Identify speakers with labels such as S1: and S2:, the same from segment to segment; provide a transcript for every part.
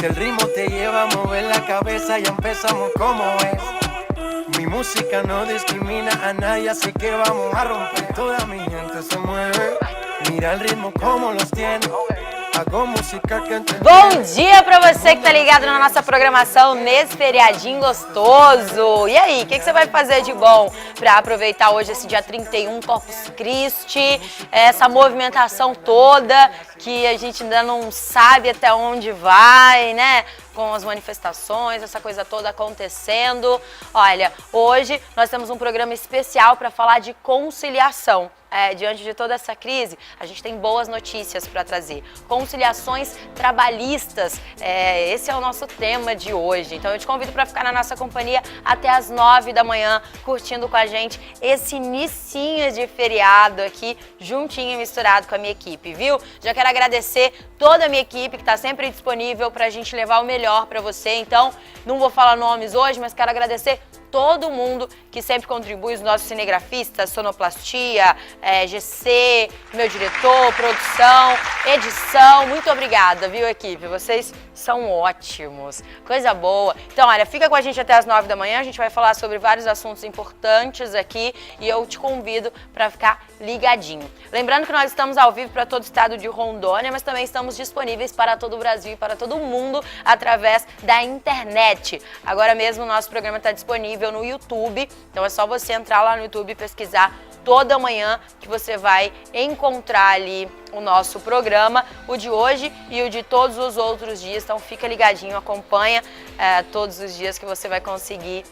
S1: Si el ritmo te lleva a mover la cabeza, ya empezamos como es. Mi música no discrimina a nadie, así que vamos a romper. Toda mi gente se mueve, mira el ritmo como los tiene.
S2: Bom dia pra você que tá ligado na nossa programação nesse feriadinho gostoso. E aí, o que você vai fazer de bom pra aproveitar hoje esse dia 31, Corpus Christi, essa movimentação toda que a gente ainda não sabe até onde vai, né? Com as manifestações, essa coisa toda acontecendo. Olha, hoje nós temos um programa especial para falar de conciliação. Diante de toda essa crise, a gente tem boas notícias para trazer. Conciliações trabalhistas, esse é o nosso tema de hoje. Então eu te convido para ficar na nossa companhia até as 9 da manhã, curtindo com a gente esse inicinho de feriado aqui, juntinho e misturado com a minha equipe, viu? Já quero agradecer toda a minha equipe que está sempre disponível para a gente levar o melhor para você. Então, não vou falar nomes hoje, mas quero agradecer todo mundo que sempre contribui, os nossos cinegrafistas, sonoplastia, GC, meu diretor, produção, edição. Muito obrigada, viu, equipe? Vocês são ótimos. Coisa boa. Então, olha, fica com a gente até as 9 da manhã. A gente vai falar sobre vários assuntos importantes aqui e eu te convido para ficar ligadinho. Lembrando que nós estamos ao vivo para todo o estado de Rondônia, mas também estamos disponíveis para todo o Brasil e para todo o mundo através da internet. Agora mesmo o nosso programa está disponível no YouTube, então é só você entrar lá no YouTube e pesquisar toda manhã que você vai encontrar ali o nosso programa, o de hoje e o de todos os outros dias. Então fica ligadinho, acompanha todos os dias que você vai conseguir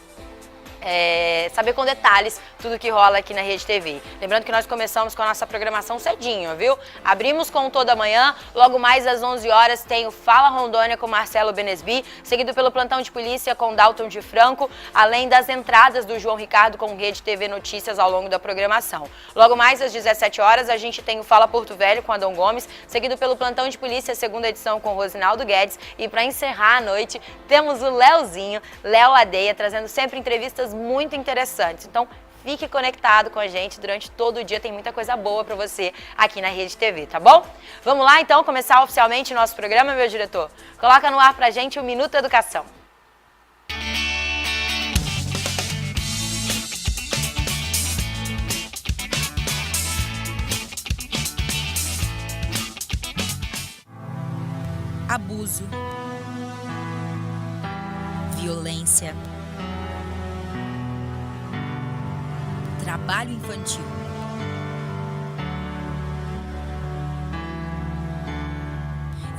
S2: saber com detalhes tudo que rola aqui na Rede TV. Lembrando que nós começamos com a nossa programação cedinho, viu? Abrimos com Toda Manhã, logo mais às 11 horas tem o Fala Rondônia com Marcelo Benesbi, seguido pelo Plantão de Polícia com Dalton de Franco, além das entradas do João Ricardo com Rede TV Notícias ao longo da programação. Logo mais às 17 horas a gente tem o Fala Porto Velho com Adão Gomes, seguido pelo Plantão de Polícia, segunda edição com Rosinaldo Guedes, e para encerrar a noite temos o Leozinho, Léo Adeia, trazendo sempre entrevistas muito interessantes. Então, fique conectado com a gente durante todo o dia, tem muita coisa boa pra você aqui na Rede TV, tá bom? Vamos lá, então, começar oficialmente o nosso programa, meu diretor? Coloca no ar pra gente o Minuto Educação.
S3: Abuso, violência, trabalho infantil.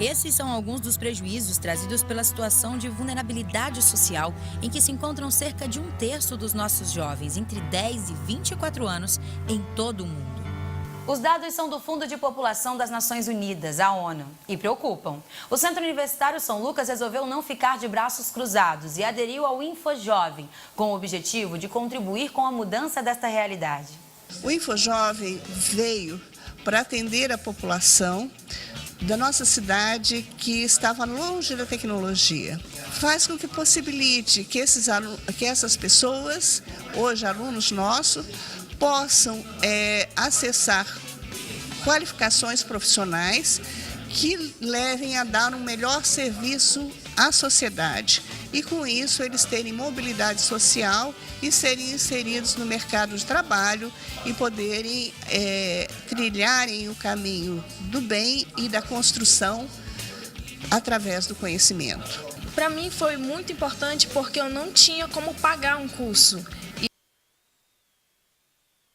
S3: Esses são alguns dos prejuízos trazidos pela situação de vulnerabilidade social em que se encontram cerca de 1/3 dos nossos jovens entre 10 e 24 anos em todo o mundo. Os dados são do Fundo de População das Nações Unidas, a ONU, e preocupam. O Centro Universitário São Lucas resolveu não ficar de braços cruzados e aderiu ao InfoJovem, com o objetivo de contribuir com a mudança desta realidade.
S4: O InfoJovem veio para atender a população da nossa cidade que estava longe da tecnologia. Faz com que possibilite que essas pessoas, hoje alunos nossos, possam acessar qualificações profissionais que levem a dar um melhor serviço à sociedade e, com isso, eles terem mobilidade social e serem inseridos no mercado de trabalho e poderem trilharem o caminho do bem e da construção através do conhecimento.
S5: Para mim foi muito importante porque eu não tinha como pagar um curso.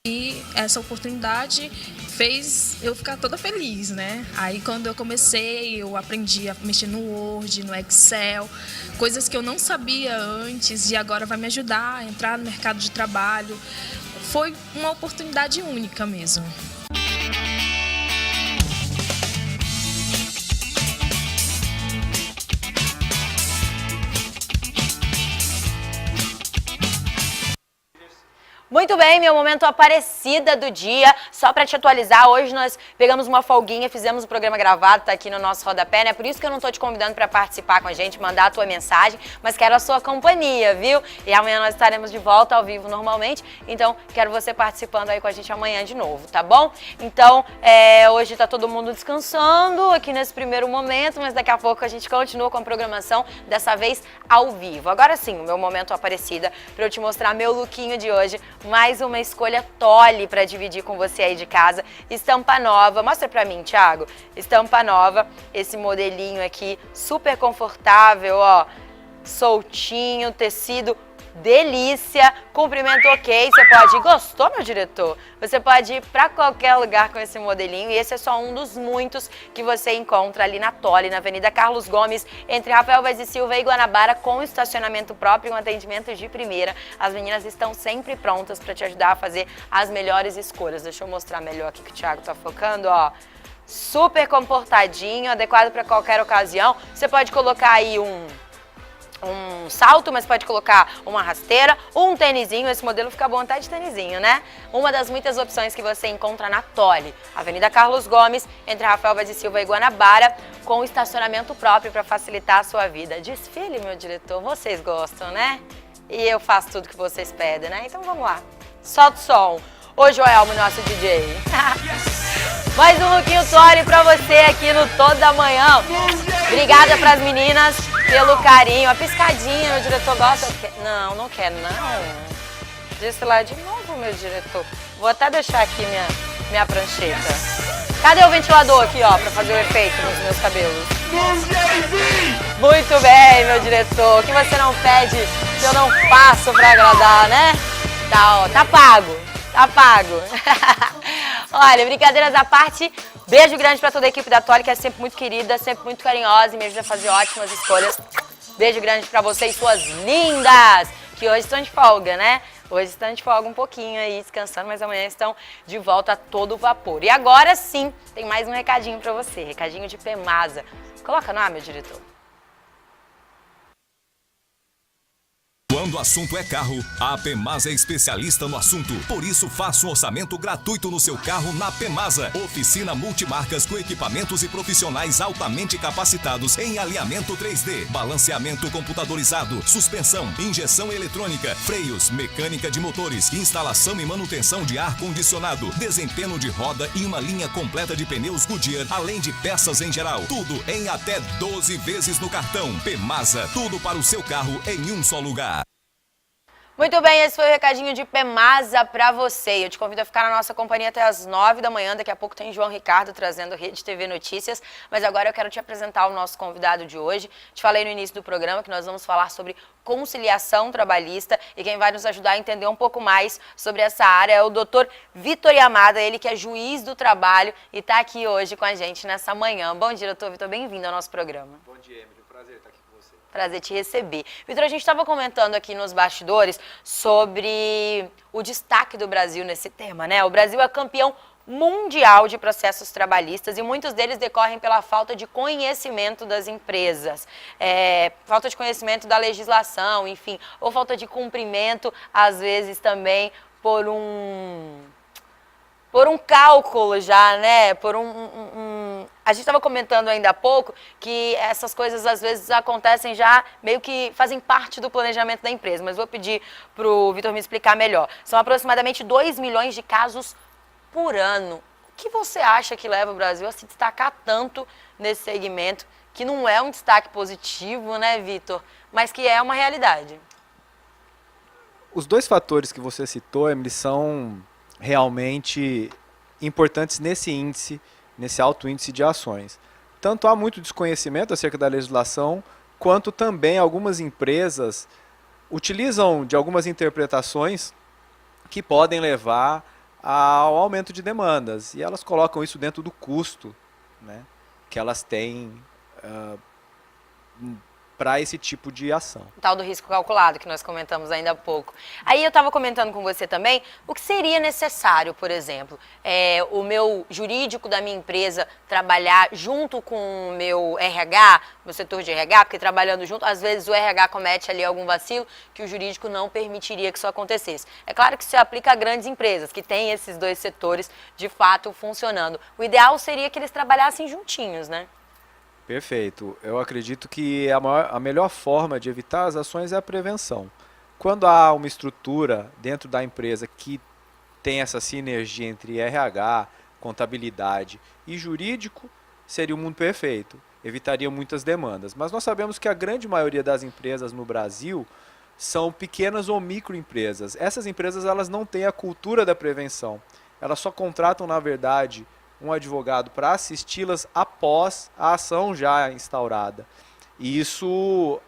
S5: E essa oportunidade fez eu ficar toda feliz, né? Aí quando eu comecei, eu aprendi a mexer no Word, no Excel, coisas que eu não sabia antes e agora vai me ajudar a entrar no mercado de trabalho. Foi uma oportunidade única mesmo.
S2: Muito bem, meu momento Aparecida do dia. Só pra te atualizar, hoje nós pegamos uma folguinha, fizemos o programa gravado, tá aqui no nosso rodapé, né? Por isso que eu não tô te convidando pra participar com a gente, mandar a tua mensagem, mas quero a sua companhia, viu? E amanhã nós estaremos de volta ao vivo normalmente, então quero você participando aí com a gente amanhã de novo, tá bom? Então, hoje tá todo mundo descansando aqui nesse primeiro momento, mas daqui a pouco a gente continua com a programação, dessa vez ao vivo. Agora sim, o meu momento Aparecida, pra eu te mostrar meu lookinho de hoje. Mais uma escolha Tolly para dividir com você aí de casa. Estampa nova. Mostra pra mim, Thiago. Estampa nova. Esse modelinho aqui, super confortável, ó. Soltinho, tecido delícia, comprimento ok, você pode ir, gostou, meu diretor? Você pode ir para qualquer lugar com esse modelinho e esse é só um dos muitos que você encontra ali na Tolly, na Avenida Carlos Gomes, entre Rafael Vaz e Silva e Guanabara, com estacionamento próprio e um atendimento de primeira. As meninas estão sempre prontas para te ajudar a fazer as melhores escolhas. Deixa eu mostrar melhor aqui que o Thiago tá focando, ó. Super comportadinho, adequado para qualquer ocasião. Você pode colocar aí um salto, mas pode colocar uma rasteira, um tênisinho, esse modelo fica bom até de tênisinho, né? Uma das muitas opções que você encontra na Tolly, Avenida Carlos Gomes, entre Rafael Vaz e Silva e Guanabara, com estacionamento próprio para facilitar a sua vida. Desfile, meu diretor, vocês gostam, né? E eu faço tudo que vocês pedem, né? Então vamos lá, solta o som. Ô Joelmo, nosso DJ. Mais um lookinho Tolly pra você aqui no Toda Manhã. Obrigada pras meninas pelo carinho. A piscadinha, meu diretor gosta. Não, não quer, não. Disse lá de novo, meu diretor. Vou até deixar aqui minha prancheta. Cadê o ventilador aqui, ó, pra fazer o efeito nos meus cabelos? Muito bem, meu diretor. O que você não pede, que eu não faço pra agradar, né? Tá, ó, tá pago. Tá pago. Olha, brincadeiras à parte, beijo grande pra toda a equipe da Tolly, que é sempre muito querida, sempre muito carinhosa e me ajuda a fazer ótimas escolhas. Beijo grande pra vocês, suas lindas, que hoje estão de folga, né? Hoje estão de folga um pouquinho aí, descansando, mas amanhã estão de volta a todo vapor. E agora sim, tem mais um recadinho pra você, recadinho de Pemasa. Coloca no ar, meu diretor.
S6: Quando o assunto é carro, a Pemasa é especialista no assunto. Por isso, faça um orçamento gratuito no seu carro na Pemasa. Oficina multimarcas com equipamentos e profissionais altamente capacitados em alinhamento 3D, balanceamento computadorizado, suspensão, injeção eletrônica, freios, mecânica de motores, instalação e manutenção de ar-condicionado, desempenho de roda e uma linha completa de pneus Goodyear, além de peças em geral. Tudo em até 12 vezes no cartão. Pemasa, tudo para o seu carro em um só lugar.
S2: Muito bem, esse foi o recadinho de Pemasa pra você. Eu te convido a ficar na nossa companhia até as 9 da manhã. Daqui a pouco tem João Ricardo trazendo Rede TV Notícias. Mas agora eu quero te apresentar o nosso convidado de hoje. Te falei no início do programa que nós vamos falar sobre conciliação trabalhista. E quem vai nos ajudar a entender um pouco mais sobre essa área é o Dr. Vitor Yamada, ele que é juiz do trabalho e está aqui hoje com a gente nessa manhã. Bom dia, doutor Vitor, bem-vindo ao nosso programa.
S7: Bom dia, Emily. Prazer estar aqui.
S2: Prazer te receber. Vitor, a gente estava comentando aqui nos bastidores sobre o destaque do Brasil nesse tema, né? O Brasil é campeão mundial de processos trabalhistas e muitos deles decorrem pela falta de conhecimento das empresas, falta de conhecimento da legislação, enfim, ou falta de cumprimento, às vezes também por um cálculo já, né? A gente estava comentando ainda há pouco que essas coisas às vezes acontecem já, meio que fazem parte do planejamento da empresa, mas vou pedir para o Vitor me explicar melhor. São aproximadamente 2 milhões de casos por ano. O que você acha que leva o Brasil a se destacar tanto nesse segmento, que não é um destaque positivo, né, Vitor, mas que é uma realidade?
S7: Os dois fatores que você citou, Emily, são realmente importantes nesse índice, nesse alto índice de ações. Tanto há muito desconhecimento acerca da legislação, quanto também algumas empresas utilizam de algumas interpretações que podem levar ao aumento de demandas. E elas colocam isso dentro do custo, né, que elas têm para esse tipo de ação.
S2: O tal do risco calculado, que nós comentamos ainda há pouco. Aí eu estava comentando com você também, o que seria necessário, por exemplo, o meu jurídico da minha empresa trabalhar junto com o meu RH, meu setor de RH, porque trabalhando junto, às vezes o RH comete ali algum vacilo que o jurídico não permitiria que isso acontecesse. É claro que isso se aplica a grandes empresas, que têm esses dois setores de fato funcionando. O ideal seria que eles trabalhassem juntinhos, né?
S7: Perfeito. Eu acredito que a melhor forma de evitar as ações é a prevenção. Quando há uma estrutura dentro da empresa que tem essa sinergia entre RH, contabilidade e jurídico, seria o mundo perfeito. Evitaria muitas demandas. Mas nós sabemos que a grande maioria das empresas no Brasil são pequenas ou microempresas. Essas empresas elas não têm a cultura da prevenção. Elas só contratam, na verdade, um advogado para assisti-las após a ação já instaurada. E isso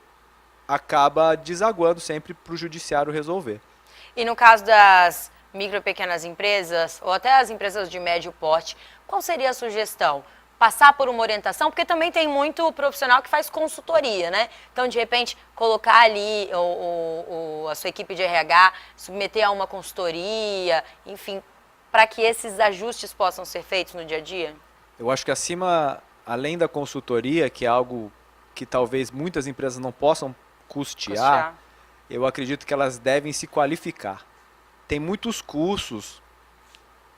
S7: acaba desaguando sempre para o judiciário resolver.
S2: E no caso das micro e pequenas empresas, ou até as empresas de médio porte, qual seria a sugestão? Passar por uma orientação, porque também tem muito profissional que faz consultoria, né? Então, de repente, colocar ali a sua equipe de RH, submeter a uma consultoria, enfim, para que esses ajustes possam ser feitos no dia a dia?
S7: Eu acho que além da consultoria, que é algo que talvez muitas empresas não possam custear, eu acredito que elas devem se qualificar. Tem muitos cursos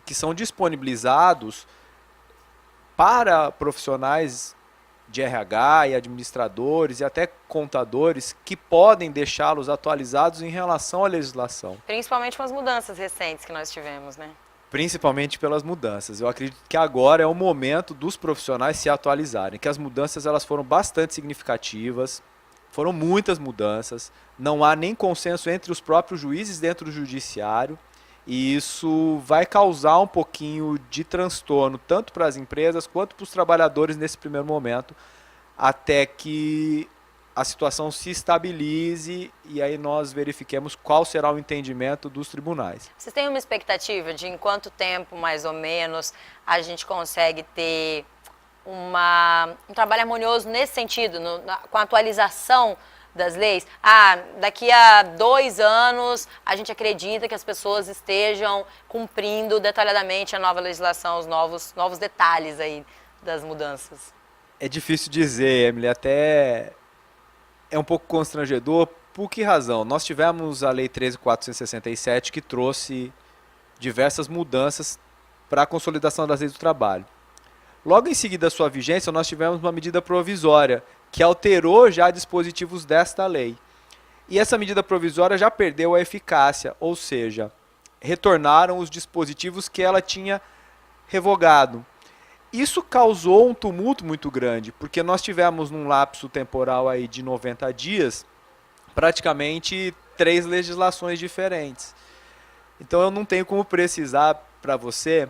S7: que são disponibilizados para profissionais de RH e administradores e até contadores que podem deixá-los atualizados em relação à legislação.
S2: Principalmente com as mudanças recentes que nós tivemos, né?
S7: Principalmente pelas mudanças. Eu acredito que agora é o momento dos profissionais se atualizarem, que as mudanças elas foram bastante significativas, foram muitas mudanças, não há nem consenso entre os próprios juízes dentro do judiciário, e isso vai causar um pouquinho de transtorno, tanto para as empresas quanto para os trabalhadores nesse primeiro momento, até que a situação se estabilize e aí nós verifiquemos qual será o entendimento dos tribunais.
S2: Vocês têm uma expectativa de em quanto tempo, mais ou menos, a gente consegue ter um trabalho harmonioso nesse sentido, com a atualização das leis? Daqui a 2 anos a gente acredita que as pessoas estejam cumprindo detalhadamente a nova legislação, os novos detalhes aí das mudanças.
S7: É difícil dizer, Emily, até é um pouco constrangedor. Por que razão? Nós tivemos a Lei 13.467 que trouxe diversas mudanças para a consolidação das leis do trabalho. Logo em seguida da sua vigência, nós tivemos uma medida provisória que alterou já dispositivos desta lei. E essa medida provisória já perdeu a eficácia, ou seja, retornaram os dispositivos que ela tinha revogado. Isso causou um tumulto muito grande, porque nós tivemos num lapso temporal aí de 90 dias, praticamente 3 legislações diferentes. Então eu não tenho como precisar para você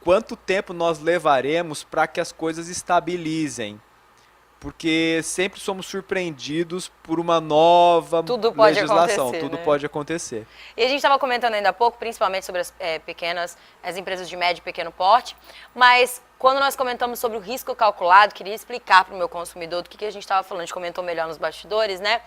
S7: quanto tempo nós levaremos para que as coisas estabilizem. Porque sempre somos surpreendidos por uma nova legislação. Tudo pode acontecer.
S2: E a gente estava comentando ainda há pouco, principalmente sobre as empresas de médio e pequeno porte, mas quando nós comentamos sobre o risco calculado, queria explicar para o meu consumidor do que a gente estava falando, a gente comentou melhor nos bastidores, né?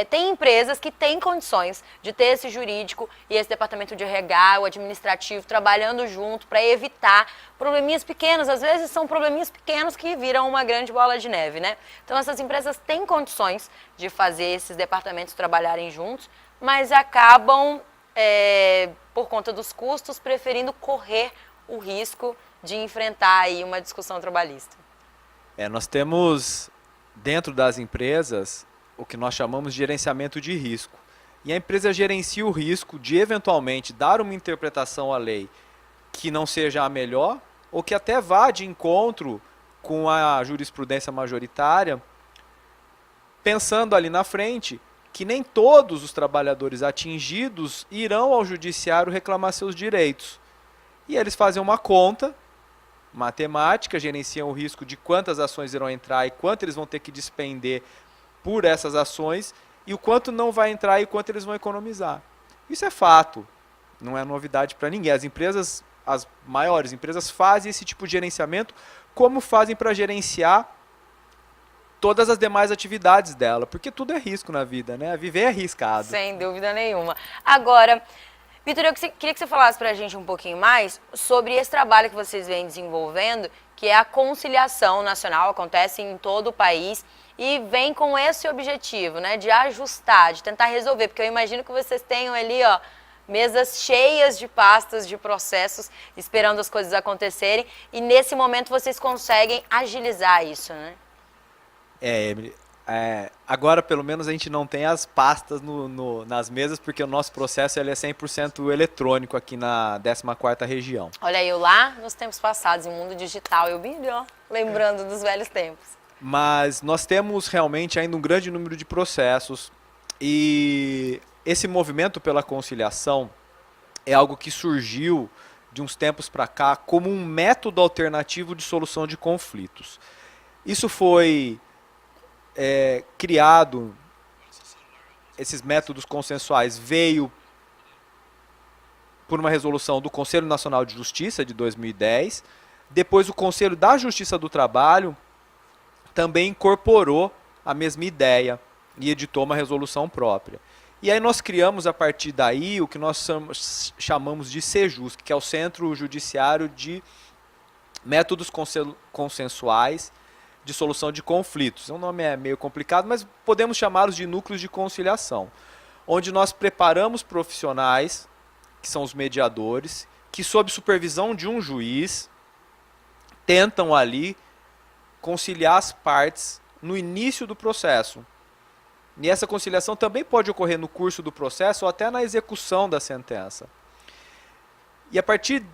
S2: Tem empresas que têm condições de ter esse jurídico e esse departamento de RH, o administrativo, trabalhando junto para evitar probleminhas pequenos. Às vezes são probleminhas pequenos que viram uma grande bola de neve, né? Então essas empresas têm condições de fazer esses departamentos trabalharem juntos, mas acabam, por conta dos custos, preferindo correr o risco de enfrentar aí uma discussão trabalhista.
S7: Nós temos dentro das empresas o que nós chamamos de gerenciamento de risco. E a empresa gerencia o risco de eventualmente dar uma interpretação à lei que não seja a melhor ou que até vá de encontro com a jurisprudência majoritária, pensando ali na frente que nem todos os trabalhadores atingidos irão ao judiciário reclamar seus direitos. E eles fazem uma conta matemática, gerenciam o risco de quantas ações irão entrar e quanto eles vão ter que despender por essas ações e o quanto não vai entrar e quanto eles vão economizar. Isso é fato, não é novidade para ninguém. As maiores empresas fazem esse tipo de gerenciamento, como fazem para gerenciar todas as demais atividades dela, porque tudo é risco na vida, né? Viver é arriscado.
S2: Sem dúvida nenhuma. Agora, Vitor, eu queria que você falasse pra gente um pouquinho mais sobre esse trabalho que vocês vêm desenvolvendo, que é a conciliação nacional, acontece em todo o país e vem com esse objetivo, né, de ajustar, de tentar resolver, porque eu imagino que vocês tenham ali, ó, mesas cheias de pastas, de processos, esperando as coisas acontecerem, e nesse momento vocês conseguem agilizar isso, né?
S7: Emily, agora pelo menos a gente não tem as pastas nas mesas, porque o nosso processo ele é 100% eletrônico aqui na 14ª região.
S2: Olha, eu lá nos tempos passados, em mundo digital, eu bem, ó, lembrando dos velhos tempos.
S7: Mas nós temos realmente ainda um grande número de processos e esse movimento pela conciliação é algo que surgiu de uns tempos para cá como um método alternativo de solução de conflitos. Isso foi criado, esses métodos consensuais veio por uma resolução do Conselho Nacional de Justiça de 2010, depois o Conselho da Justiça do Trabalho também incorporou a mesma ideia e editou uma resolução própria. E aí nós criamos a partir daí o que nós chamamos de CEJUSC, que é o Centro Judiciário de Métodos Consensuais de Solução de Conflitos. O nome é meio complicado, mas podemos chamá-los de núcleos de conciliação, onde nós preparamos profissionais, que são os mediadores, que sob supervisão de um juiz, tentam ali conciliar as partes no início do processo. E essa conciliação também pode ocorrer no curso do processo ou até na execução da sentença. E a partir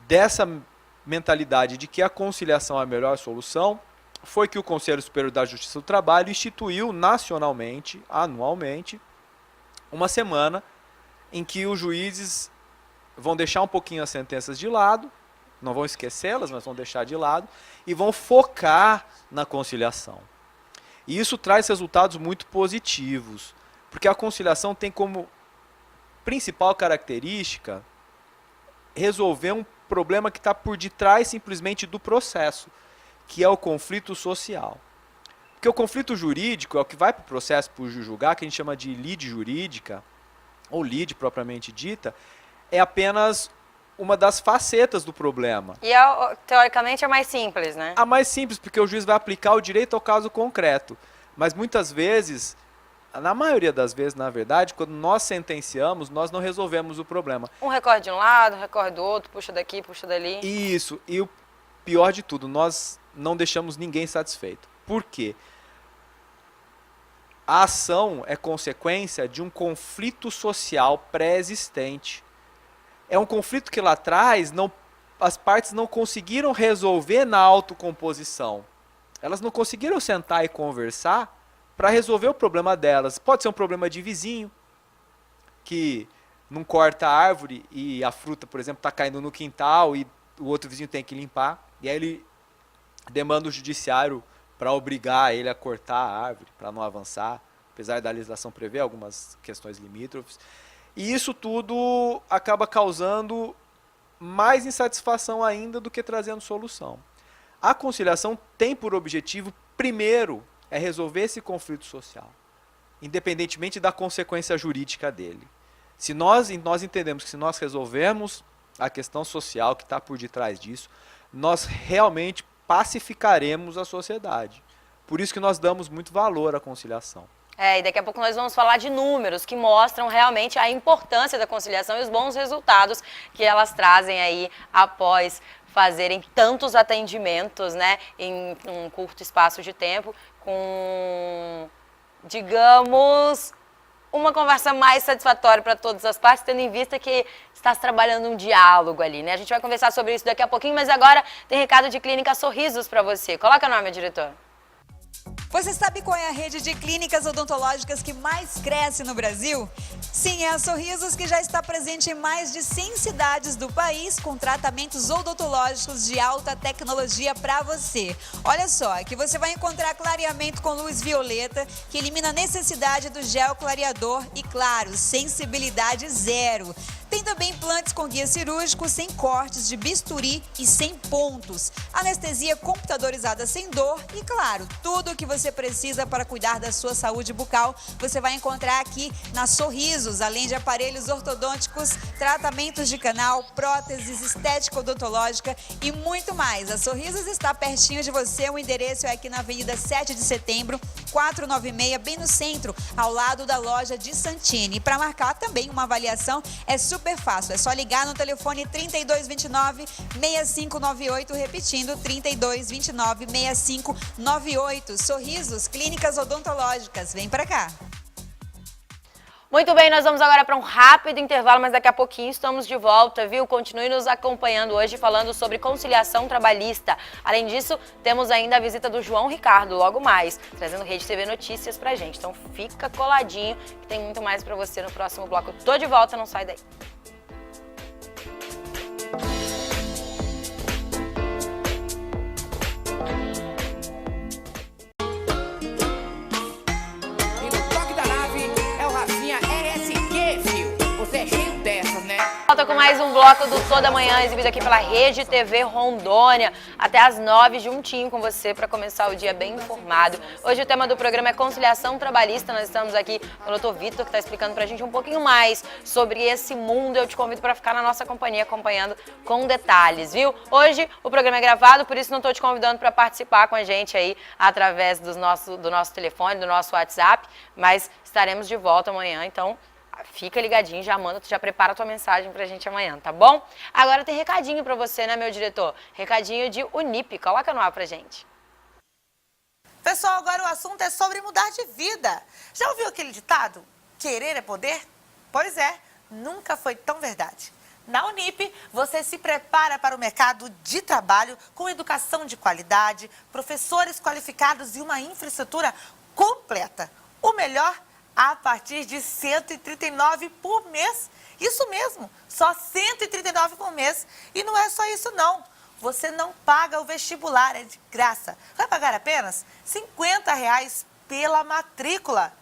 S7: dessa mentalidade de que a conciliação é a melhor solução, foi que o Conselho Superior da Justiça do Trabalho instituiu nacionalmente, anualmente, uma semana em que os juízes vão deixar um pouquinho as sentenças de lado, não vão esquecê-las, mas vão deixar de lado, e vão focar na conciliação. E isso traz resultados muito positivos, porque a conciliação tem como principal característica resolver um problema que está por detrás simplesmente do processo, que é o conflito social. Porque o conflito jurídico é o que vai para o processo para o juiz julgar, que a gente chama de lide jurídica, ou lide propriamente dita, é apenas uma das facetas do problema.
S2: E teoricamente é mais simples, né?
S7: A mais simples, porque o juiz vai aplicar o direito ao caso concreto. Mas muitas vezes, na maioria das vezes, na verdade, quando nós sentenciamos, nós não resolvemos o problema.
S2: Um recorre de um lado, um recorre do outro, puxa daqui, puxa dali.
S7: Isso, e o pior de tudo, nós não deixamos ninguém satisfeito. Por quê? A ação é consequência de um conflito social pré-existente. É um conflito que lá atrás as partes não conseguiram resolver na autocomposição. Elas não conseguiram sentar e conversar para resolver o problema delas. Pode ser um problema de vizinho, que não corta a árvore e a fruta, por exemplo, está caindo no quintal e o outro vizinho tem que limpar. E aí ele demanda o judiciário para obrigar ele a cortar a árvore, para não avançar, apesar da legislação prever algumas questões limítrofes. E isso tudo acaba causando mais insatisfação ainda do que trazendo solução. A conciliação tem por objetivo, primeiro, resolver esse conflito social, independentemente da consequência jurídica dele. Se nós entendemos que se nós resolvermos a questão social que está por detrás disso, nós realmente pacificaremos a sociedade. Por isso que nós damos muito valor à conciliação.
S2: E daqui a pouco nós vamos falar de números que mostram realmente a importância da conciliação e os bons resultados que elas trazem aí após fazerem tantos atendimentos, né, em um curto espaço de tempo, com, digamos, uma conversa mais satisfatória para todas as partes, tendo em vista que está se trabalhando um diálogo ali, né? A gente vai conversar sobre isso daqui a pouquinho, mas agora tem recado de Clínica Sorrisos para você. Coloca o nome, diretor.
S8: Você sabe qual é a rede de clínicas odontológicas que mais cresce no Brasil? Sim, é a Sorrisos, que já está presente em mais de 100 cidades do país, com tratamentos odontológicos de alta tecnologia para você. Olha só, aqui você vai encontrar clareamento com luz violeta, que elimina a necessidade do gel clareador e, claro, sensibilidade zero. Tem também implantes com guia cirúrgico, sem cortes de bisturi e sem pontos. Anestesia computadorizada sem dor e, claro, tudo o que você precisa para cuidar da sua saúde bucal, você vai encontrar aqui na Sorrisos, além de aparelhos ortodônticos, tratamentos de canal, próteses, estética odontológica e muito mais. A Sorrisos está pertinho de você, o endereço é aqui na Avenida 7 de Setembro, 496, bem no centro, ao lado da loja de Santini. E para marcar também uma avaliação é super fácil, é só ligar no telefone 3229-6598, repetindo 3229-6598. Sorrisos, clínicas odontológicas, vem para cá.
S2: Muito bem, nós vamos agora para um rápido intervalo, mas daqui a pouquinho estamos de volta, viu? Continue nos acompanhando hoje falando sobre conciliação trabalhista. Além disso, temos ainda a visita do João Ricardo, logo mais, trazendo Rede TV Notícias pra gente. Então fica coladinho, que tem muito mais para você no próximo bloco. Tô de volta, não sai daí. Volta com mais um bloco do Toda Manhã, exibido aqui pela Rede TV Rondônia, até às 9, juntinho com você, para começar o dia bem informado. Hoje o tema do programa é conciliação trabalhista. Nós estamos aqui com o doutor Vitor, que está explicando para a gente um pouquinho mais sobre esse mundo. Eu te convido para ficar na nossa companhia, acompanhando com detalhes, viu? Hoje o programa é gravado, por isso não estou te convidando para participar com a gente aí através do nosso telefone, do nosso WhatsApp, mas estaremos de volta amanhã, então fica ligadinho, já prepara a tua mensagem pra gente amanhã, tá bom? Agora tem recadinho pra você, né, meu diretor? Recadinho de Unip, coloca no ar pra gente.
S9: Pessoal, agora o assunto é sobre mudar de vida. Já ouviu aquele ditado? Querer é poder? Pois é, nunca foi tão verdade. Na Unip, você se prepara para o mercado de trabalho com educação de qualidade, professores qualificados e uma infraestrutura completa. O melhor a partir de R$ 139 por mês. Isso mesmo, só R$ 139 por mês. E não é só isso não. Você não paga o vestibular, é de graça. Vai pagar apenas R$ 50 pela matrícula.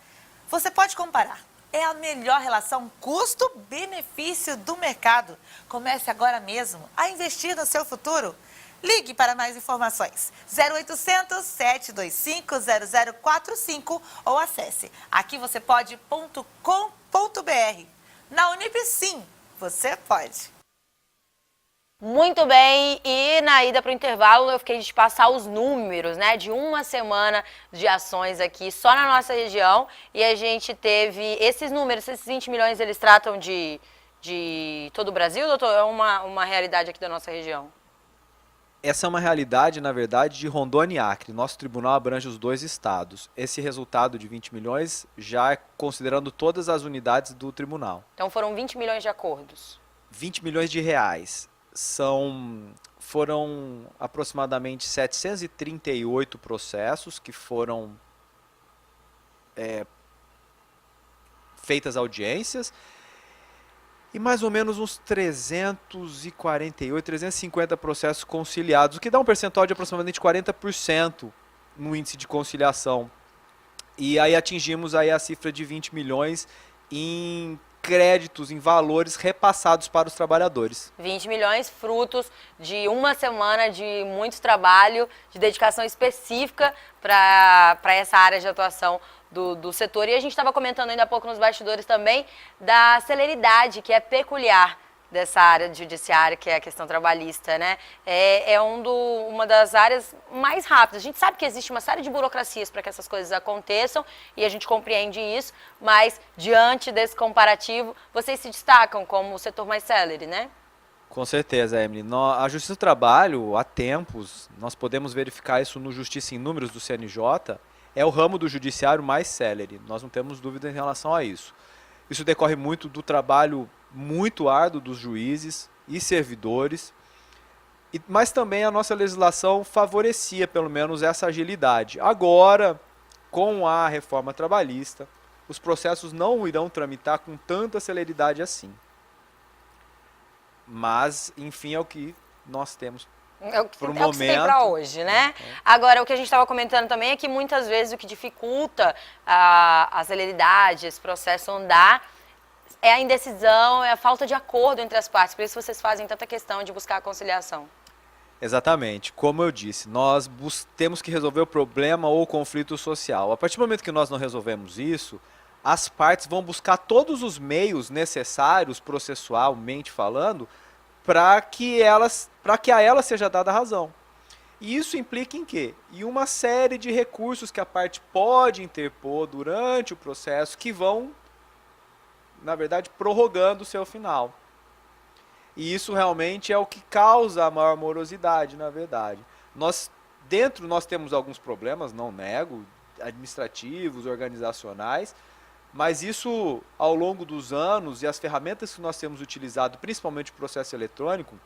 S9: Você pode comparar. É a melhor relação custo-benefício do mercado. Comece agora mesmo a investir no seu futuro. Ligue para mais informações, 0800 725 0045 ou acesse aquivocêpode.com.br. Na Unip, sim, você pode.
S2: Muito bem, e na ida para o intervalo eu fiquei de passar os números, né, de uma semana de ações aqui só na nossa região, e a gente teve esses números, esses 20 milhões, eles tratam de todo o Brasil, doutor? É uma realidade aqui da nossa região?
S7: Essa é uma realidade, na verdade, de Rondônia e Acre. Nosso tribunal abrange os dois estados. Esse resultado de 20 milhões já é considerando todas as unidades do tribunal.
S2: Então foram 20 milhões de acordos.
S7: 20 milhões de reais. Foram aproximadamente 738 processos que foram feitas audiências. E mais ou menos uns 348, 350 processos conciliados, o que dá um percentual de aproximadamente 40% no índice de conciliação. E aí atingimos aí a cifra de 20 milhões em créditos, em valores repassados para os trabalhadores. 20
S2: milhões frutos de uma semana de muito trabalho, de dedicação específica para essa área de atuação do setor. E a gente estava comentando ainda há pouco nos bastidores também da celeridade que é peculiar dessa área judiciária, que é a questão trabalhista, né? É uma das áreas mais rápidas. A gente sabe que existe uma série de burocracias para que essas coisas aconteçam e a gente compreende isso, mas diante desse comparativo, vocês se destacam como o setor mais célere, né?
S7: Com certeza, Emily. A Justiça do Trabalho, há tempos, nós podemos verificar isso no Justiça em Números do CNJ, é o ramo do judiciário mais célere. Nós não temos dúvida em relação a isso. Isso decorre muito do trabalho muito árduo dos juízes e servidores, mas também a nossa legislação favorecia pelo menos essa agilidade. Agora, com a reforma trabalhista, os processos não irão tramitar com tanta celeridade assim. Mas, enfim, é o que nós temos.
S2: É o que tem para hoje, né? Agora, o que a gente estava comentando também é que muitas vezes o que dificulta a celeridade, esse processo andar, é a indecisão, é a falta de acordo entre as partes. Por isso vocês fazem tanta questão de buscar a conciliação.
S7: Exatamente. Como eu disse, nós temos que resolver o problema ou o conflito social. A partir do momento que nós não resolvemos isso, as partes vão buscar todos os meios necessários, processualmente falando, para que a elas seja dada a razão. E isso implica em quê? Em uma série de recursos que a parte pode interpor durante o processo que vão, na verdade, prorrogando o seu final. E isso realmente é o que causa a maior morosidade, na verdade. Nós temos alguns problemas, não nego, administrativos, organizacionais, mas isso, ao longo dos anos, e as ferramentas que nós temos utilizado, principalmente o processo eletrônico,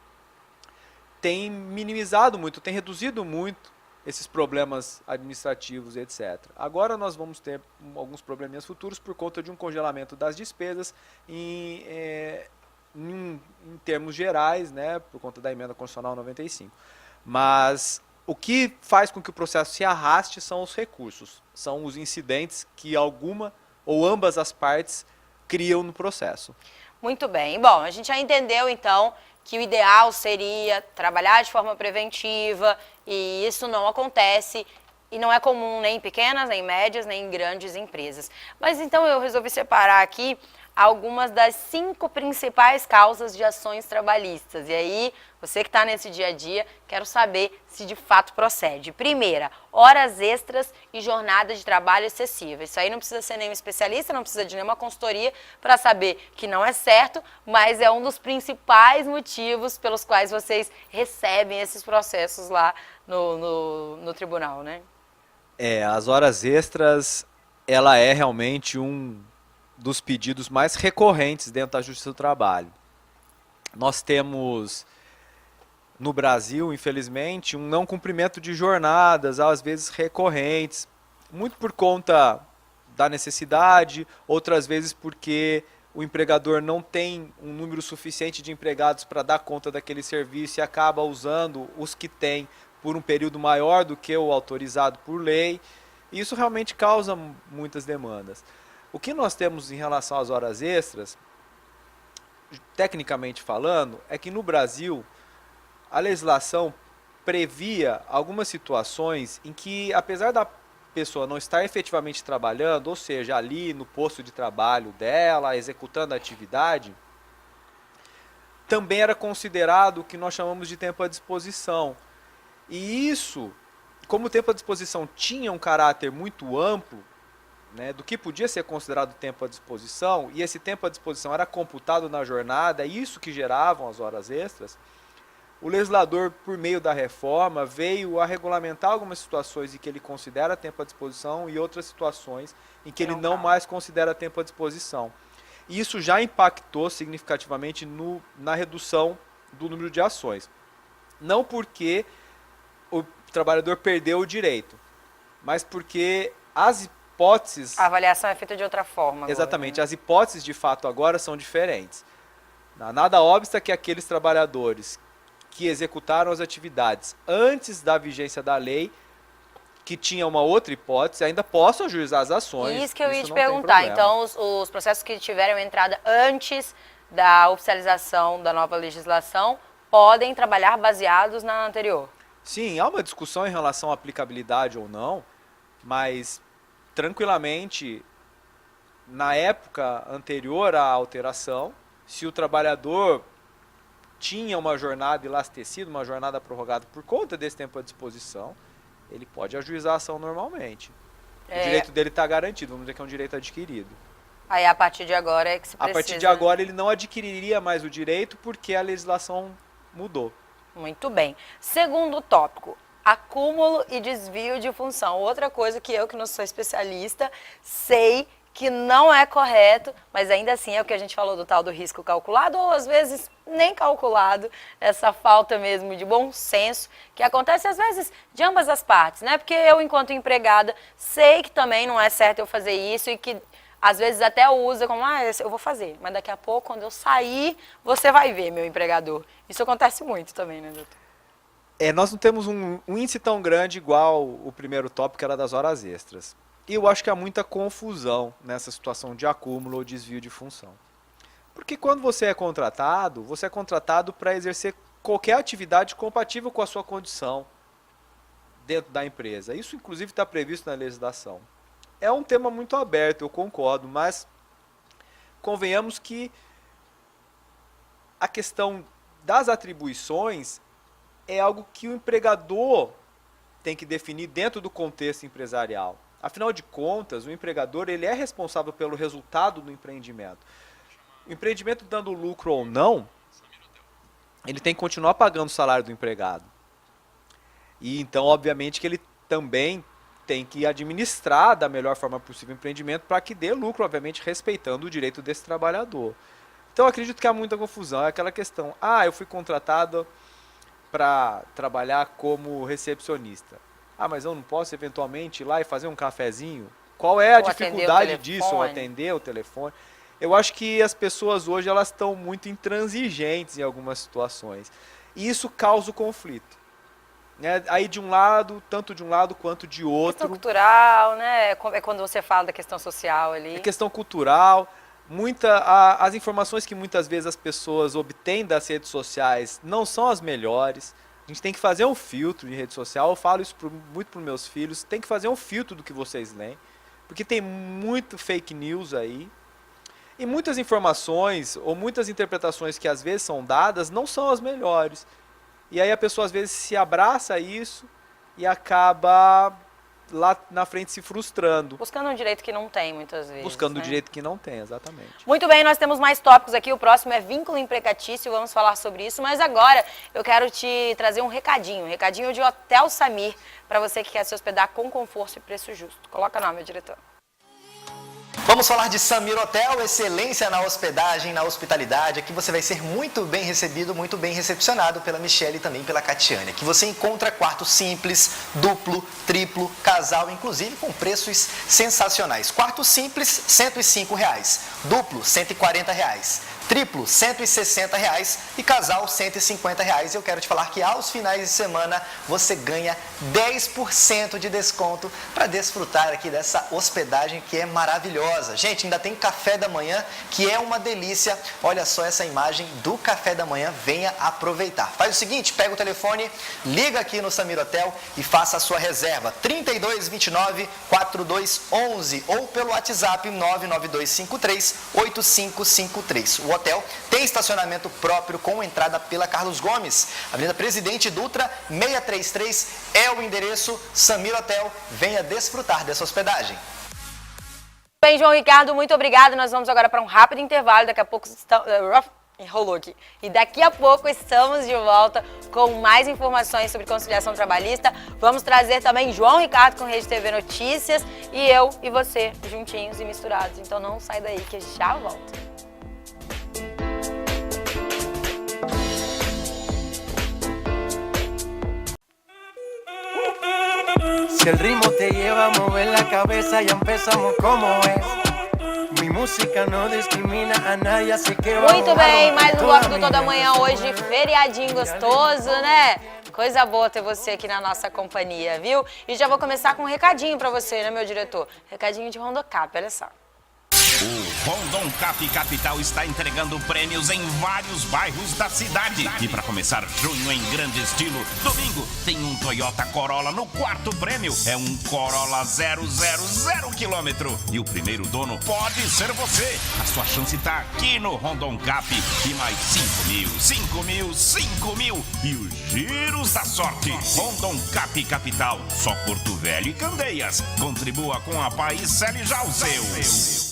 S7: tem minimizado muito, tem reduzido muito esses problemas administrativos, etc. Agora nós vamos ter alguns probleminhas futuros por conta de um congelamento das despesas em termos gerais, né, por conta da emenda constitucional 95. Mas o que faz com que o processo se arraste são os recursos, são os incidentes que alguma ou ambas as partes criam no processo.
S2: Muito bem. Bom, a gente já entendeu, então, que o ideal seria trabalhar de forma preventiva, e isso não acontece, e não é comum nem em pequenas, nem em médias, nem em grandes empresas. Mas então eu resolvi separar aqui algumas das 5 principais causas de ações trabalhistas. E aí, você que está nesse dia a dia, quero saber se de fato procede. Primeira, horas extras e jornada de trabalho excessiva. Isso aí não precisa ser nenhum especialista, não precisa de nenhuma consultoria para saber que não é certo, mas é um dos principais motivos pelos quais vocês recebem esses processos lá no tribunal, né?
S7: As horas extras, ela é realmente um dos pedidos mais recorrentes dentro da Justiça do Trabalho. Nós temos, no Brasil, infelizmente, um não cumprimento de jornadas, às vezes recorrentes, muito por conta da necessidade, outras vezes porque o empregador não tem um número suficiente de empregados para dar conta daquele serviço e acaba usando os que tem por um período maior do que o autorizado por lei. E isso realmente causa muitas demandas. O que nós temos em relação às horas extras, tecnicamente falando, é que no Brasil a legislação previa algumas situações em que, apesar da pessoa não estar efetivamente trabalhando, ou seja, ali no posto de trabalho dela, executando a atividade, também era considerado o que nós chamamos de tempo à disposição. E isso, como o tempo à disposição tinha um caráter muito amplo, né, do que podia ser considerado tempo à disposição, e esse tempo à disposição era computado na jornada, isso que geravam as horas extras, o legislador, por meio da reforma, veio a regulamentar algumas situações em que ele considera tempo à disposição e outras situações em que ele não mais considera tempo à disposição. E isso já impactou significativamente na redução do número de ações. Não porque o trabalhador perdeu o direito, mas porque as hipóteses...
S2: A avaliação é feita de outra forma.
S7: Exatamente,
S2: agora, né?
S7: As hipóteses de fato agora são diferentes. Nada obsta que aqueles trabalhadores que executaram as atividades antes da vigência da lei, que tinha uma outra hipótese, ainda possam ajuizar as ações.
S2: Isso que eu ia te perguntar. Então, os processos que tiveram entrada antes da oficialização da nova legislação podem trabalhar baseados na anterior?
S7: Sim, há uma discussão em relação à aplicabilidade ou não, mas tranquilamente, na época anterior à alteração, se o trabalhador tinha uma jornada elastecida, uma jornada prorrogada por conta desse tempo à disposição, ele pode ajuizar a ação normalmente. O direito dele está garantido, vamos dizer que é um direito adquirido.
S2: Aí, a partir de agora é que se precisa...
S7: A partir de agora, ele não adquiriria mais o direito porque a legislação mudou.
S2: Muito bem. Segundo tópico, acúmulo e desvio de função. Outra coisa que eu, que não sou especialista, sei que não é correto, mas ainda assim é o que a gente falou do tal do risco calculado, ou às vezes nem calculado, essa falta mesmo de bom senso, que acontece às vezes de ambas as partes, né? Porque eu, enquanto empregada, sei que também não é certo eu fazer isso e que às vezes até usa como, eu vou fazer, mas daqui a pouco, quando eu sair, você vai ver, meu empregador. Isso acontece muito também, né, doutor?
S7: Nós não temos um índice tão grande igual o primeiro tópico, que era das horas extras. E eu acho que há muita confusão nessa situação de acúmulo ou desvio de função. Porque quando você é contratado para exercer qualquer atividade compatível com a sua condição dentro da empresa. Isso, inclusive, está previsto na legislação. É um tema muito aberto, eu concordo, mas convenhamos que a questão das atribuições é algo que o empregador tem que definir dentro do contexto empresarial. Afinal de contas, o empregador ele é responsável pelo resultado do empreendimento. O empreendimento dando lucro ou não, ele tem que continuar pagando o salário do empregado. E então, obviamente, que ele também tem que administrar da melhor forma possível o empreendimento para que dê lucro, obviamente, respeitando o direito desse trabalhador. Então, eu acredito que há muita confusão. É aquela questão, eu fui contratado para trabalhar como recepcionista. Mas eu não posso, eventualmente, ir lá e fazer um cafezinho? Qual é a dificuldade disso? Ou atender o telefone? Eu acho que as pessoas hoje elas estão muito intransigentes em algumas situações. E isso causa o conflito. Aí de um lado, tanto de um lado quanto de outro.
S2: Questão cultural, né? É quando você fala da questão social ali.
S7: É questão cultural. As informações que muitas vezes as pessoas obtêm das redes sociais não são as melhores. A gente tem que fazer um filtro de rede social. Eu falo isso muito para os meus filhos. Tem que fazer um filtro do que vocês leem. Porque tem muito fake news aí. E muitas informações ou muitas interpretações que às vezes são dadas não são as melhores. E aí a pessoa às vezes se abraça a isso e acaba lá na frente se frustrando.
S2: Buscando um direito que não tem, muitas vezes.
S7: Buscando um direito que não tem, exatamente.
S2: Muito bem, nós temos mais tópicos aqui. O próximo é vínculo empregatício, vamos falar sobre isso. Mas agora eu quero te trazer um recadinho de Hotel Samir, para você que quer se hospedar com conforto e preço justo. Coloca o nome, diretor.
S10: Vamos falar de Samir Hotel, excelência na hospedagem, na hospitalidade. Aqui você vai ser muito bem recebido, muito bem recepcionado pela Michelle e também pela Catiane. Aqui você encontra quarto simples, duplo, triplo, casal, inclusive com preços sensacionais. Quarto simples, R$ 105,00. Duplo, R$ 140,00. Triplo, R$ 160,00 e casal, R$ 150,00. Eu quero te falar que aos finais de semana você ganha 10% de desconto para desfrutar aqui dessa hospedagem que é maravilhosa. Gente, ainda tem café da manhã que é uma delícia. Olha só essa imagem do café da manhã, venha aproveitar. Faz o seguinte, pega o telefone, liga aqui no Samir Hotel e faça a sua reserva. 3229-4211 ou pelo WhatsApp 99253-8553. O hotel tem estacionamento próprio com entrada pela Carlos Gomes. Avenida Presidente Dutra, 633 é o endereço. Samir Hotel, venha desfrutar dessa hospedagem.
S2: Bem, João Ricardo, muito obrigado. Nós vamos agora para um rápido intervalo. Daqui a pouco enrolou aqui. E daqui a pouco estamos de volta com mais informações sobre conciliação trabalhista. Vamos trazer também João Ricardo com Rede TV Notícias e eu e você juntinhos e misturados. Então não sai daí que já volto.
S1: Si el ritmo te lleva a mover la cabeza, ya empezamos como es. Mi música no discrimina a nadie, así que vamos.
S2: Muito bem, mais um bloco do Toda Manhã hoje, feriadinho gostoso, né? Coisa boa ter você aqui na nossa companhia, viu? E já vou começar com um recadinho pra você, né, meu diretor? Recadinho de Rondocap, olha só.
S11: O Rondocap Capital está entregando prêmios em vários bairros da cidade. E para começar junho em grande estilo, domingo tem um Toyota Corolla no quarto prêmio. É um Corolla 000 quilômetro. E o primeiro dono pode ser você. A sua chance está aqui no Rondocap. E mais 5 mil, 5 mil, 5 mil. E os giros da sorte. Rondocap Capital. Só Porto Velho e Candeias. Contribua com a Paisele já o seu.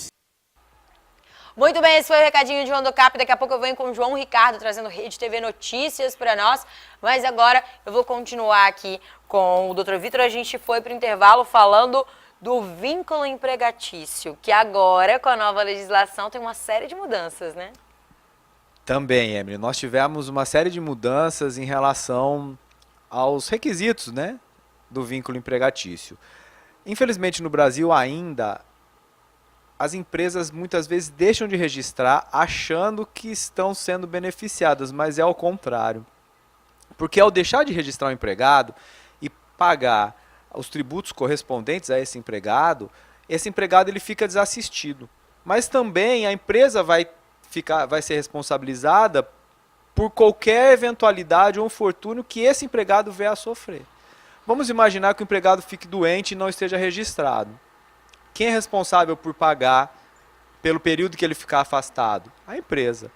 S2: Muito bem, esse foi o recadinho de Rondocap. Daqui a pouco eu venho com o João Ricardo trazendo Rede TV Notícias para nós. Mas agora eu vou continuar aqui com o Dr. Vitor. A gente foi para o intervalo falando do vínculo empregatício, que agora, com a nova legislação, tem uma série de mudanças, né?
S7: Também, Emily. Nós tivemos uma série de mudanças em relação aos requisitos, né, do vínculo empregatício. Infelizmente, no Brasil ainda as empresas muitas vezes deixam de registrar achando que estão sendo beneficiadas, mas é ao contrário. Porque ao deixar de registrar o empregado e pagar os tributos correspondentes a esse empregado ele fica desassistido. Mas também a empresa vai vai ser responsabilizada por qualquer eventualidade ou infortúnio que esse empregado venha a sofrer. Vamos imaginar que o empregado fique doente e não esteja registrado. Quem é responsável por pagar pelo período que ele ficar afastado? A empresa.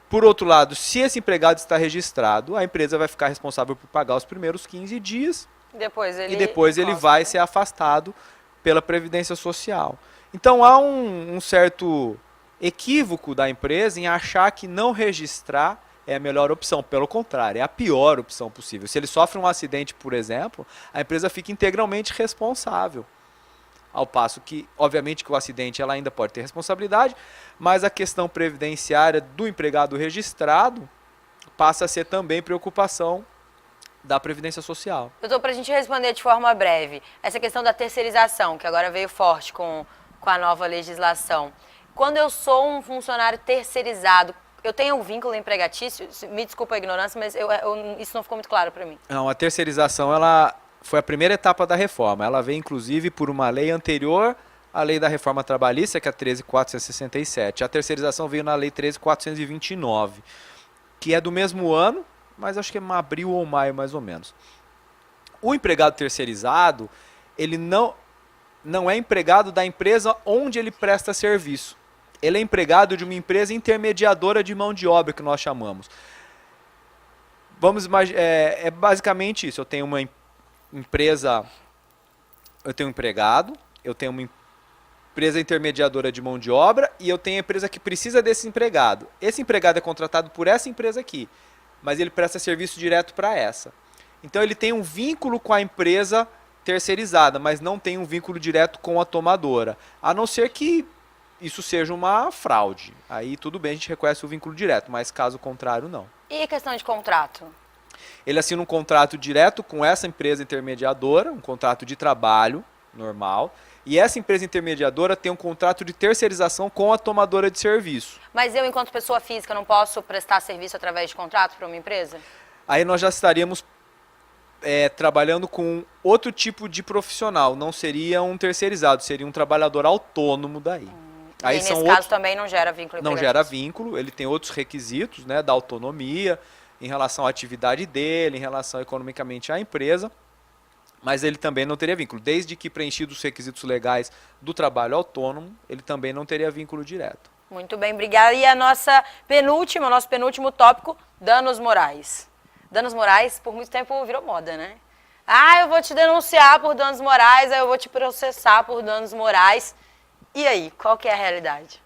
S7: Por outro lado, se esse empregado está registrado, a empresa vai ficar responsável por pagar os primeiros 15 dias e depois ele vai ser afastado pela Previdência Social. Então há um certo equívoco da empresa em achar que não registrar é a melhor opção. Pelo contrário, é a pior opção possível. Se ele sofre um acidente, por exemplo, a empresa fica integralmente responsável. Ao passo que, obviamente, que o acidente ela ainda pode ter responsabilidade, mas a questão previdenciária do empregado registrado passa a ser também preocupação da Previdência Social.
S2: Doutor, para a gente responder de forma breve, essa questão da terceirização, que agora veio forte com a nova legislação. Quando eu sou um funcionário terceirizado, eu tenho um vínculo empregatício? Me desculpa a ignorância, mas isso não ficou muito claro para mim.
S7: Não, a terceirização ela foi a primeira etapa da reforma. Ela veio, inclusive, por uma lei anterior à lei da reforma trabalhista, que é a 13.467. A terceirização veio na lei 13.429, que é do mesmo ano, mas acho que é em abril ou maio, mais ou menos. O empregado terceirizado, ele não é empregado da empresa onde ele presta serviço. Ele é empregado de uma empresa intermediadora de mão de obra, que nós chamamos. Vamos imaginar, é basicamente isso. Eu tenho uma empresa, eu tenho um empregado, eu tenho uma empresa intermediadora de mão de obra e eu tenho a empresa que precisa desse empregado. Esse empregado é contratado por essa empresa aqui, mas ele presta serviço direto para essa. Então ele tem um vínculo com a empresa terceirizada, mas não tem um vínculo direto com a tomadora, a não ser que isso seja uma fraude. Aí tudo bem, a gente reconhece o vínculo direto, mas caso contrário, não.
S2: E a questão de contrato?
S7: Ele assina um contrato direto com essa empresa intermediadora, um contrato de trabalho normal, e essa empresa intermediadora tem um contrato de terceirização com a tomadora de serviço.
S2: Mas eu, enquanto pessoa física, não posso prestar serviço através de contrato para uma empresa?
S7: Aí nós já estaríamos trabalhando com outro tipo de profissional, não seria um terceirizado, seria um trabalhador autônomo daí.
S2: Aí nesse caso também não gera vínculo empregatício? Não
S7: gera vínculo, ele tem outros requisitos, né, da autonomia, em relação à atividade dele, em relação economicamente à empresa, mas ele também não teria vínculo. Desde que preenchidos os requisitos legais do trabalho autônomo, ele também não teria vínculo direto.
S2: Muito bem, obrigada. E nosso penúltimo tópico, danos morais. Danos morais, por muito tempo, virou moda, né? Ah, eu vou te denunciar por danos morais, aí eu vou te processar por danos morais. E aí, qual que é a realidade?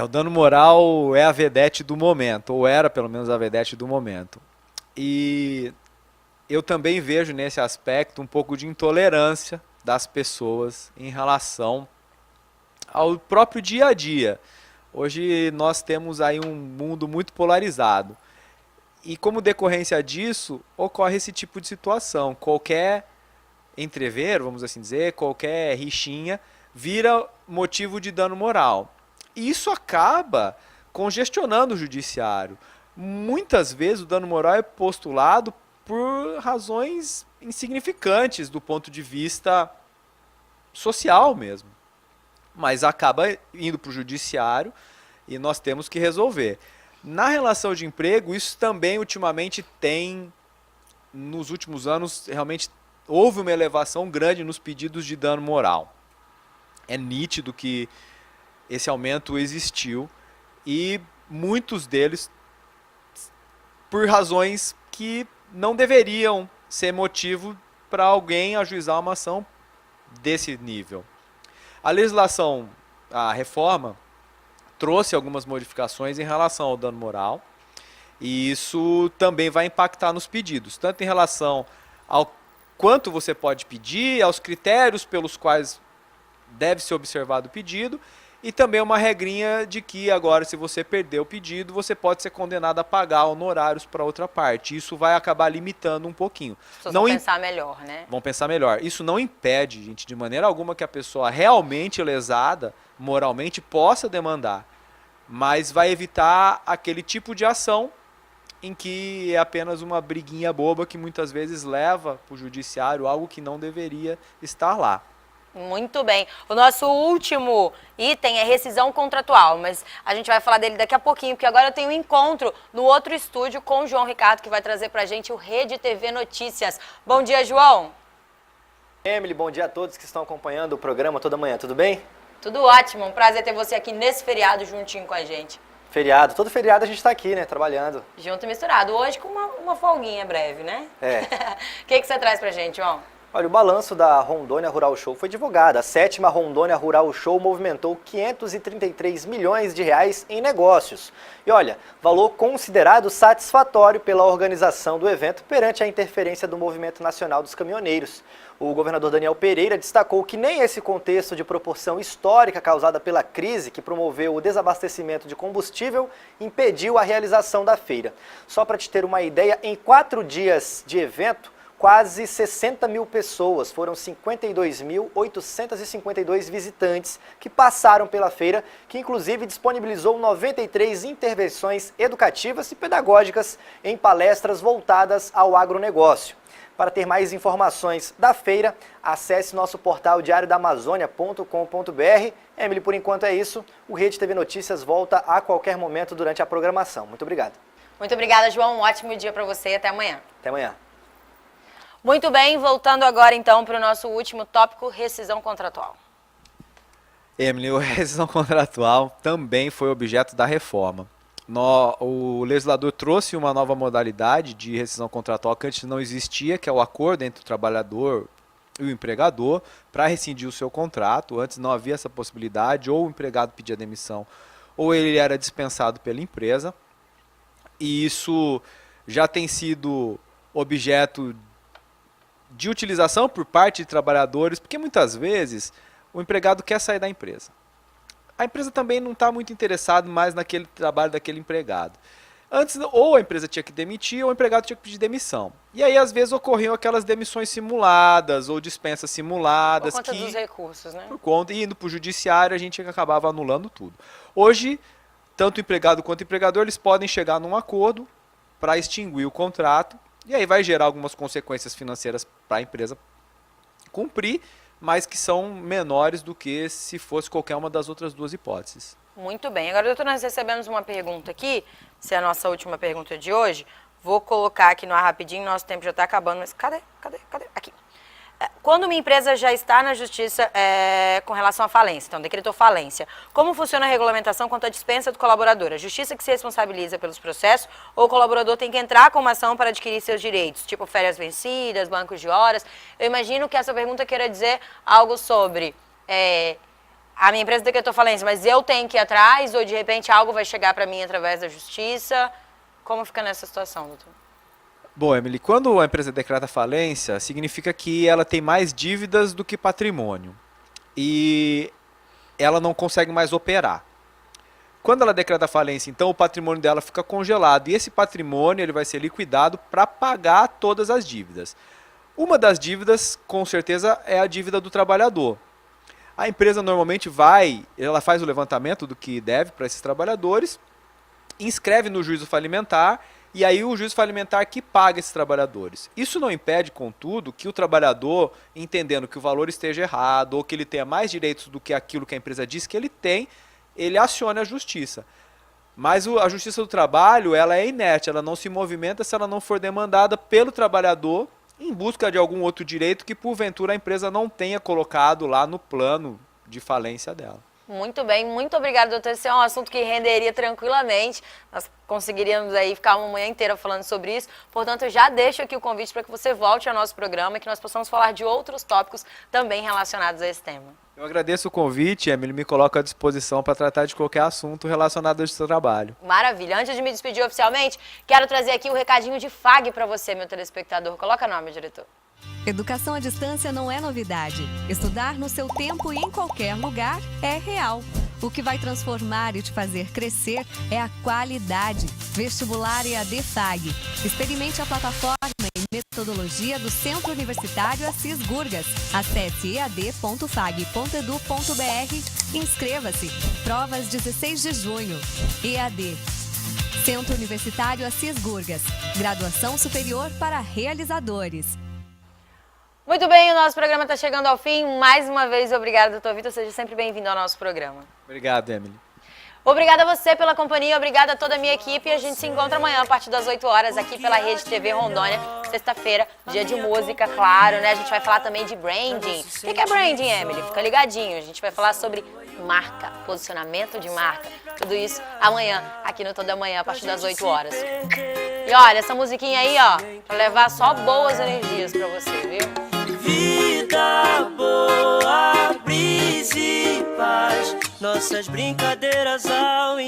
S7: O dano moral é a vedete do momento, ou era pelo menos a vedete do momento. E eu também vejo nesse aspecto um pouco de intolerância das pessoas em relação ao próprio dia a dia. Hoje nós temos aí um mundo muito polarizado. E como decorrência disso, ocorre esse tipo de situação. Qualquer entrever, vamos assim dizer, qualquer rixinha, vira motivo de dano moral. E isso acaba congestionando o judiciário. Muitas vezes o dano moral é postulado por razões insignificantes do ponto de vista social mesmo. Mas acaba indo para o judiciário e nós temos que resolver. Na relação de emprego, isso também ultimamente nos últimos anos, realmente houve uma elevação grande nos pedidos de dano moral. É nítido que esse aumento existiu e muitos deles por razões que não deveriam ser motivo para alguém ajuizar uma ação desse nível. A legislação, a reforma, trouxe algumas modificações em relação ao dano moral e isso também vai impactar nos pedidos, tanto em relação ao quanto você pode pedir, aos critérios pelos quais deve ser observado o pedido e também uma regrinha de que agora, se você perder o pedido, você pode ser condenado a pagar honorários para outra parte. Isso vai acabar limitando um pouquinho.
S2: Vão pensar melhor, né?
S7: Vão pensar melhor. Isso não impede, gente, de maneira alguma que a pessoa realmente lesada, moralmente, possa demandar. Mas vai evitar aquele tipo de ação em que é apenas uma briguinha boba que muitas vezes leva para o judiciário algo que não deveria estar lá.
S2: Muito bem. O nosso último item é rescisão contratual, mas a gente vai falar dele daqui a pouquinho, porque agora eu tenho um encontro no outro estúdio com o João Ricardo, que vai trazer pra gente o Rede TV Notícias. Bom dia, João.
S10: Emily, bom dia a todos que estão acompanhando o programa toda manhã, tudo bem?
S2: Tudo ótimo, um prazer ter você aqui nesse feriado juntinho com a gente.
S10: Feriado, todo feriado a gente está aqui, né, trabalhando.
S2: Junto e misturado, hoje com uma folguinha breve, né?
S10: É.
S2: O que você traz pra gente, João?
S10: Olha, o balanço da Rondônia Rural Show foi divulgado. A 7ª Rondônia Rural Show movimentou 533 milhões de reais em negócios. E olha, valor considerado satisfatório pela organização do evento perante a interferência do Movimento Nacional dos Caminhoneiros. O governador Daniel Pereira destacou que nem esse contexto de proporção histórica causada pela crise que promoveu o desabastecimento de combustível impediu a realização da feira. Só para te ter uma ideia, em 4 dias de evento, quase 60 mil pessoas, foram 52.852 visitantes que passaram pela feira, que inclusive disponibilizou 93 intervenções educativas e pedagógicas em palestras voltadas ao agronegócio. Para ter mais informações da feira, acesse nosso portal diariodamazônia.com.br. Emily, por enquanto é isso. O Rede TV Notícias volta a qualquer momento durante a programação. Muito obrigado.
S2: Muito obrigada, João. Um ótimo dia para você e até amanhã.
S10: Até amanhã.
S2: Muito bem, voltando agora então para o nosso último tópico, rescisão contratual.
S7: Emily, a rescisão contratual também foi objeto da reforma. O legislador trouxe uma nova modalidade de rescisão contratual que antes não existia, que é o acordo entre o trabalhador e o empregador para rescindir o seu contrato. Antes não havia essa possibilidade, ou o empregado pedia demissão, ou ele era dispensado pela empresa. E isso já tem sido objeto de utilização por parte de trabalhadores, porque muitas vezes o empregado quer sair da empresa. A empresa também não está muito interessada mais naquele trabalho daquele empregado. Antes, ou a empresa tinha que demitir, ou o empregado tinha que pedir demissão. E aí, às vezes, ocorriam aquelas demissões simuladas, ou dispensas simuladas.
S2: Por conta dos recursos, né?
S7: Por conta, e indo para o judiciário, a gente acabava anulando tudo. Hoje, tanto o empregado quanto o empregador, eles podem chegar num acordo para extinguir o contrato, e aí vai gerar algumas consequências financeiras para a empresa cumprir, mas que são menores do que se fosse qualquer uma das outras duas hipóteses.
S2: Muito bem. Agora, doutor, nós recebemos uma pergunta aqui, se é a nossa última pergunta de hoje. Vou colocar aqui no ar rapidinho, nosso tempo já está acabando, mas cadê? Aqui. Quando uma empresa já está na justiça com relação à falência, então decretou falência, como funciona a regulamentação quanto à dispensa do colaborador? A justiça que se responsabiliza pelos processos ou o colaborador tem que entrar com uma ação para adquirir seus direitos, tipo férias vencidas, bancos de horas? Eu imagino que essa pergunta queira dizer algo sobre a minha empresa decretou falência, mas eu tenho que ir atrás ou de repente algo vai chegar para mim através da justiça? Como fica nessa situação, doutor?
S7: Bom, Emily, quando a empresa decreta falência, significa que ela tem mais dívidas do que patrimônio e ela não consegue mais operar. Quando ela decreta falência, então o patrimônio dela fica congelado e esse patrimônio ele vai ser liquidado para pagar todas as dívidas. Uma das dívidas, com certeza, é a dívida do trabalhador. A empresa normalmente ela faz o levantamento do que deve para esses trabalhadores, inscreve no juízo falimentar, e aí o juízo falimentar que paga esses trabalhadores. Isso não impede, contudo, que o trabalhador, entendendo que o valor esteja errado ou que ele tenha mais direitos do que aquilo que a empresa diz que ele tem, ele acione a justiça. Mas a justiça do trabalho, ela é inerte, ela não se movimenta se ela não for demandada pelo trabalhador em busca de algum outro direito que, porventura, a empresa não tenha colocado lá no plano de falência dela.
S2: Muito bem, muito obrigada, doutor. Esse é um assunto que renderia tranquilamente. Nós conseguiríamos aí ficar uma manhã inteira falando sobre isso. Portanto, eu já deixo aqui o convite para que você volte ao nosso programa e que nós possamos falar de outros tópicos também relacionados a esse tema.
S7: Eu agradeço o convite, Emily, me coloco à disposição para tratar de qualquer assunto relacionado ao seu trabalho.
S2: Maravilha. Antes de me despedir oficialmente, quero trazer aqui o recadinho de FAG para você, meu telespectador. Coloca o nome, diretor.
S12: Educação à distância não é novidade. Estudar no seu tempo e em qualquer lugar é real. O que vai transformar e te fazer crescer é a qualidade. Vestibular EAD FAG. Experimente a plataforma e metodologia do Centro Universitário Assis Gurgas. Acesse ead.fag.edu.br e inscreva-se. Provas 16 de junho. EAD. Centro Universitário Assis Gurgas. Graduação superior para realizadores.
S2: Muito bem, o nosso programa está chegando ao fim. Mais uma vez, obrigada, doutor Vitor. Seja sempre bem-vindo ao nosso programa.
S7: Obrigado, Emily.
S2: Obrigada a você pela companhia, obrigada a toda a minha equipe. E a gente se encontra amanhã a partir das 8 horas aqui pela Rede TV Rondônia. Sexta-feira, dia de música, claro, né? A gente vai falar também de branding. O que é branding, Emily? Fica ligadinho. A gente vai falar sobre marca, posicionamento de marca. Tudo isso amanhã, aqui no Toda Manhã, a partir das 8 horas. E olha, essa musiquinha aí, ó, pra levar só boas energias pra você, viu?
S13: Vida boa, brisa e paz, nossas brincadeiras ao